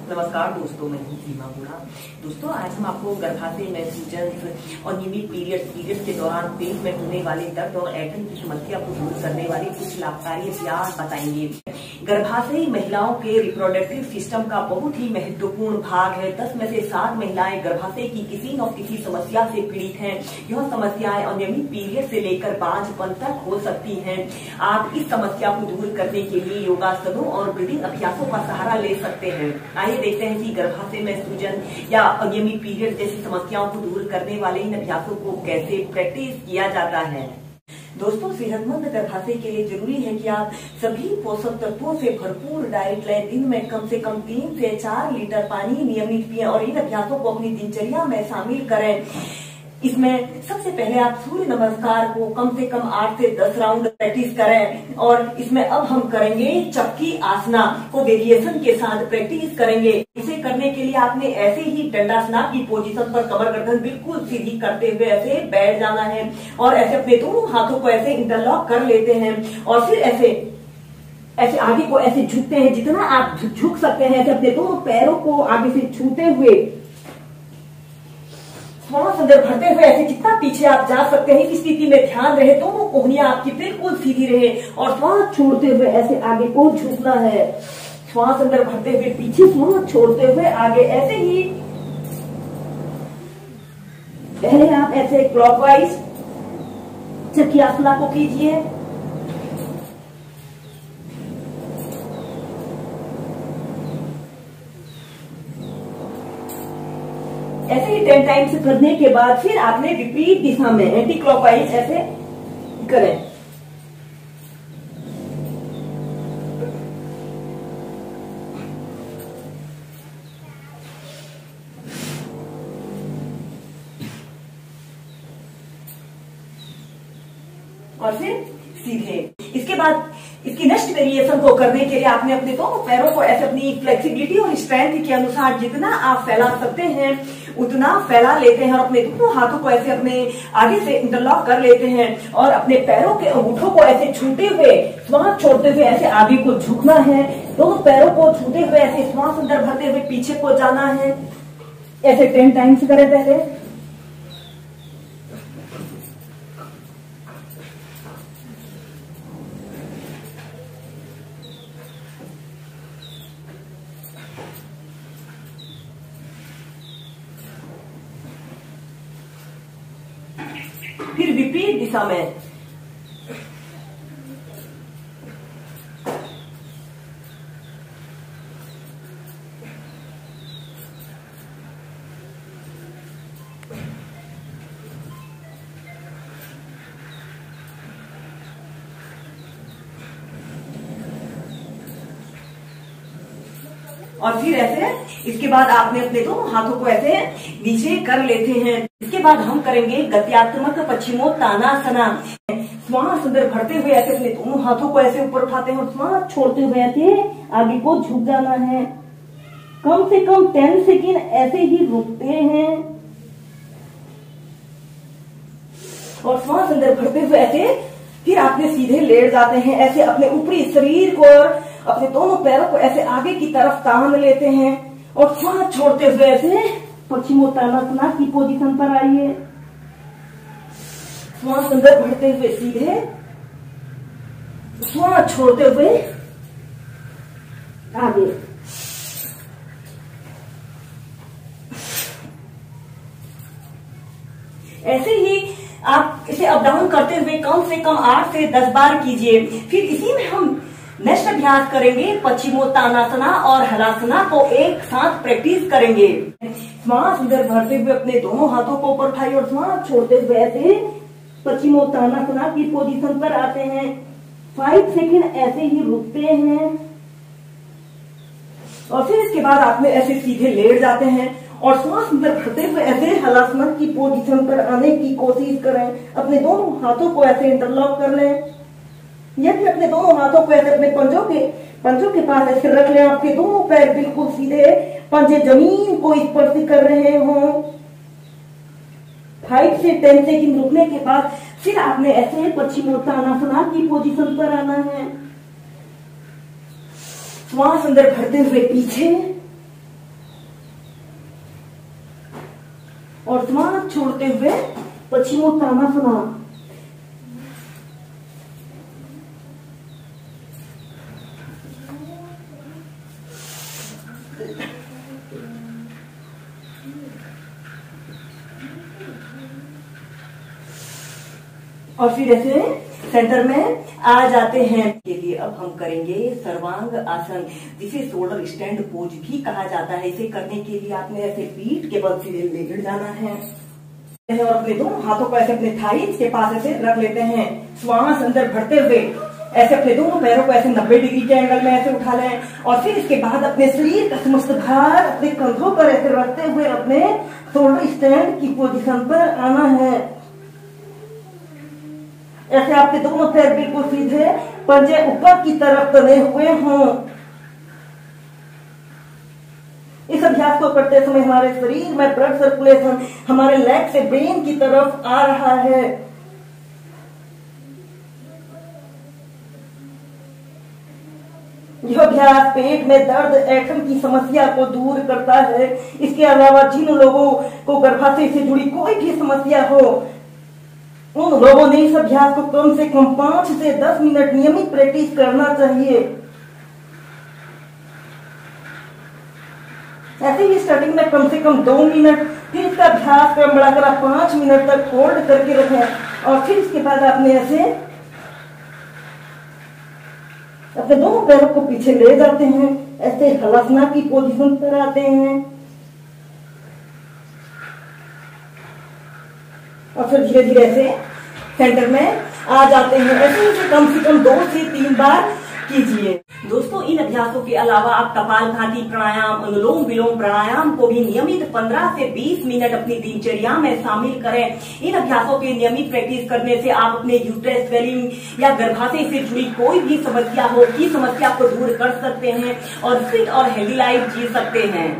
नमस्कार दोस्तों, मैं हूँ सीमा गुणा। दोस्तों, आज हम आपको गर्भाशय में सूजन और नियमित पीरियड्स के दौरान पेट में होने वाले दर्द और ऐंठन की समस्या को दूर करने वाले कुछ लाभकारी अभ्यास बताएंगे। गर्भाशयी महिलाओं के रिप्रोडक्टिव सिस्टम का बहुत ही महत्वपूर्ण भाग है। 10 में से 7 महिलाएं गर्भाशय की किसी न किसी समस्या से पीड़ित हैं। यह समस्याएं अनियमित पीरियड से लेकर बांझपन तक हो सकती हैं। आप इस समस्या को दूर करने के लिए योगासनों और ब्रीदिंग अभ्यासों का सहारा ले सकते हैं। आइए देखते हैं कि गर्भाशय में सूजन या अनियमित पीरियड जैसी समस्याओं को दूर करने वाले इन अभ्यासों को कैसे प्रैक्टिस किया जाता है। दोस्तों, सेहतमंद गर्भाशय के लिए जरूरी है कि आप सभी पोषक तत्वों से भरपूर डाइट लें। दिन में कम से कम 3 से 4 लीटर पानी नियमित पिएं और इन अभ्यासों को अपनी दिनचर्या में शामिल करें। इसमें सबसे पहले आप सूर्य नमस्कार को कम से कम 8 से 10 राउंड प्रैक्टिस करें और इसमें अब हम करेंगे चक्की आसना को वेरिएशन के साथ प्रैक्टिस करेंगे। इसे करने के लिए आपने ऐसे ही दंडासना की पोजीशन पर कमर गर्दन बिल्कुल सीधी करते हुए ऐसे बैठ जाना है और ऐसे अपने दोनों हाथों को ऐसे इंटरलॉक कर लेते हैं और फिर ऐसे आगे को ऐसे झुकते हैं। जितना आप झुक सकते हैं ऐसे अपने दोनों पैरों को आगे से छूते हुए श्वास अंदर भरते हुए ऐसे जितना पीछे आप जा सकते हैं। इस स्थिति में ध्यान रहे दोनों कोहनियां आपकी बिल्कुल सीधी रहे और श्वास छोड़ते हुए ऐसे आगे को झुकना है। श्वास अंदर भरते हुए पीछे, श्वास छोड़ते हुए आगे। ऐसे ही पहले आप ऐसे क्लॉकवाइज चक्की आसना को कीजिए। ऐसे ही 10 टाइम्स करने के बाद फिर आपने विपरीत दिशा में एंटी क्लॉकवाइज ऐसे करें। और फिर सीधे। इसके बाद इसकी नेक्स्ट वेरिएशन को करने के लिए आपने अपने दोनों पैरों को ऐसे अपनी फ्लेक्सिबिलिटी और स्ट्रेंथ के अनुसार जितना आप फैला सकते हैं उतना फैला लेते हैं और अपने दोनों हाथों को ऐसे अपने आगे से इंटरलॉक कर लेते हैं और अपने पैरों के अंगूठों को ऐसे छूते हुए श्वास छोड़ते हुए ऐसे आगे को झुकना है। दोनों पैरों को छूते हुए ऐसे श्वास अंदर भरते हुए पीछे को जाना है। ऐसे 10 टाइम्स करें पहले। फिर विपरीत दिशा में। और फिर ऐसे इसके बाद आपने अपने दोनों हाथों को ऐसे नीचे कर लेते हैं। इसके बाद हम करेंगे गत्यात्मक पश्चिमोत्तानासना। श्वास अंदर भरते हुए ऐसे अपने दोनों हाथों को ऐसे ऊपर उठाते हैं और श्वास छोड़ते हुए ऐसे आगे को झुक जाना है। कम से कम 10 सेकेंड ऐसे ही रुकते हैं और श्वास अंदर भरते हुए ऐसे फिर आपने सीधे लेट जाते हैं। ऐसे अपने ऊपरी शरीर को और अपने दोनों पैरों को ऐसे आगे की तरफ तान लेते हैं और श्वास छोड़ते हुए ऐसे पश्चिमोत्तानासना की पोजीशन पर आइए। श्वास अंदर भरते हुए सीधे, श्वास छोड़ते हुए आगे। ऐसे ही आप इसे अप डाउन करते हुए कम से कम 8 से 10 बार कीजिए। फिर इसी में हम नेक्स्ट अभ्यास करेंगे पश्चिमोत्तानासना और हलासना को एक साथ प्रैक्टिस करेंगे। श्वास अंदर भरते हुए अपने दोनों हाथों को ऊपर उठाइए और श्वास छोड़ते हुए ऐसे पश्चिमोत्तानासना की पोजीशन पर आते हैं। 5 सेकेंड ऐसे ही रुकते हैं और फिर इसके बाद आपने ऐसे सीधे लेट जाते हैं और श्वास अंदर भरते हुए ऐसे हलासना की पोजीशन पर आने की कोशिश करें। अपने दोनों हाथों को ऐसे इंटरलॉक कर लें या फिर अपने दोनों हाथों को ऐसे अपने पंजों के पास ऐसे रख लें। आपके दोनों पैर बिल्कुल सीधे, पंजे जमीन को स्पर्श कर रहे हों। 5 से 10 सेकंड रुकने के बाद फिर आपने ऐसे पश्चिमोत्तानासना की पोजीशन पर आना है। श्वास अंदर भरते हुए पीछे छोड़ते हुए पश्चिमोत्तानासना। और फिर ऐसे सेंटर में आ जाते हैं। के लिए अब हम करेंगे सर्वांग आसन, जिसे शोल्डर स्टैंड पोज भी कहा जाता है। इसे करने के लिए आपने ऐसे पीठ के बल सीधे लेट जाना है और अपने दोनों हाथों को ऐसे अपने थाइस के पास ऐसे रख लेते हैं। श्वास अंदर भरते हुए ऐसे अपने दोनों पैरों को ऐसे 90 डिग्री के एंगल में ऐसे उठा लें और फिर इसके बाद अपने शरीर का समस्त भार अपने कंधों पर ऐसे रखते हुए अपने शोल्डर स्टैंड की पोजीशन पर आना है। ऐसे आपके दोनों पैर बिल्कुल सीधे, पंजे ऊपर की तरफ तने हुए हों। इस अभ्यास को करते समय हमारे शरीर में ब्लड सर्कुलेशन हमारे लेग से ब्रेन की तरफ आ रहा है। यह अभ्यास पेट में दर्द, ऐंठन की समस्या को दूर करता है। इसके अलावा जिन लोगों को गर्भाशय से जुड़ी कोई भी समस्या हो, उन लोगों ने इस अभ्यास को कम से कम 5 से 10 मिनट नियमित प्रैक्टिस करना चाहिए। ऐसे ही स्टार्टिंग में कम से कम 2 मिनट, फिर इसका अभ्यास क्रम बढ़ाकर आप 5 मिनट तक होल्ड करके रखें और फिर इसके बाद आपने ऐसे अपने दोनों पैरों को पीछे ले जाते हैं, ऐसे हलासना की पोजीशन पर आते हैं और फिर धीरे धीरे ऐसे सेंटर में आ जाते हैं। ऐसे इसे कम से कम 2 से 3 बार कीजिए। दोस्तों, इन अभ्यासों के अलावा आप कपालभाति प्राणायाम, अनुलोम विलोम प्राणायाम को भी नियमित 15 से 20 मिनट अपनी दिनचर्या में शामिल करें। इन अभ्यासों के नियमित प्रैक्टिस करने से आप अपने यूट्रस स्वेलिंग या गर्भाशय से जुड़ी कोई भी समस्या हो की समस्या को दूर कर सकते हैं और फिट और हेल्दी लाइफ जी सकते हैं।